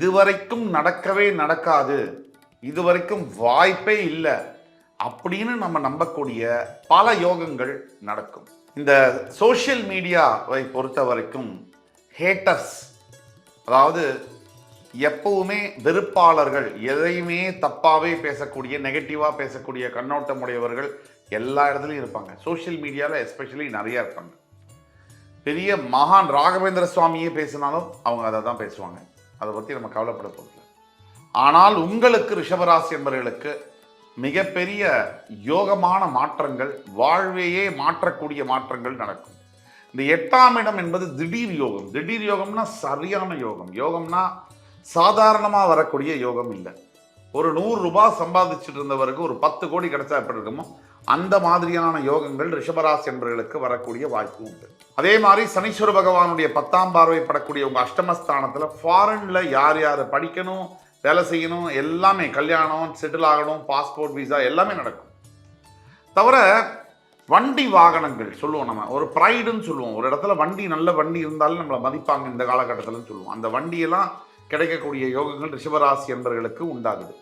இதுவரைக்கும் நடக்கவே நடக்காது, இதுவரைக்கும் வாய்ப்பே இல்லை அப்படின்னு நம்ம நம்பக்கூடிய பல யோகங்கள் நடக்கும். இந்த சோஷியல் மீடியாவை பொறுத்த வரைக்கும் ஹேட்டர்ஸ், அதாவது எப்பவுமே வெறுப்பாளர்கள், எதையுமே தப்பாவே பேசக்கூடிய, நெகட்டிவா பேசக்கூடிய கண்ணோட்டம் உடையவர்கள் எல்லா இடத்துலையும் இருப்பாங்க. சோஷியல் மீடியாவில் எஸ்பெஷலி நிறைய இருப்பாங்க. பெரிய மகான் ராகவேந்திர சுவாமியே பேசினாலும் அவங்க அதை தான் பேசுவாங்க. அதை பற்றி நம்ம கவலைப்பட போகல. ஆனால் உங்களுக்கு ரிஷபராசி என்பவர்களுக்கு மிகப்பெரிய யோகமான மாற்றங்கள், வாழ்வையே மாற்றக்கூடிய மாற்றங்கள் நடக்கும். இந்த 8ஆம் இடம் என்பது திடீர் யோகம். திடீர் யோகம்னா சரியான யோகம். யோகம்னா சாதாரணமாக வரக்கூடிய யோகம் இல்லை. ஒரு 100 ரூபாய் சம்பாதிச்சுட்டு இருந்தவருக்கு ஒரு 10 கோடி கிடைச்சா எப்படி இருக்குமோ அந்த மாதிரியான யோகங்கள் ரிஷபராசி என்பவர்களுக்கு வரக்கூடிய வாய்ப்பு உண்டு. அதே மாதிரி சனீஸ்வர பகவானுடைய 10ஆம் பார்வை படக்கூடிய உங்கள் அஷ்டமஸ்தானத்தில் ஃபாரின்ல யார் யார் படிக்கணும், வேலை செய்யணும், எல்லாமே கல்யாணம், செட்டில் ஆகணும், பாஸ்போர்ட், விசா எல்லாமே நடக்கும். தவிர வண்டி வாகனங்கள் சொல்லுவோம், நம்ம ஒரு ப்ரைடுன்னு சொல்லுவோம். ஒரு இடத்துல வண்டி, நல்ல வண்டி இருந்தாலும் நம்மளை மதிப்பாங்க இந்த காலகட்டத்தில்னு சொல்லுவோம். அந்த வண்டியெல்லாம் கிடைக்கக்கூடிய யோகங்கள் ரிஷபராசி என்பவர்களுக்கு உண்டாகுது.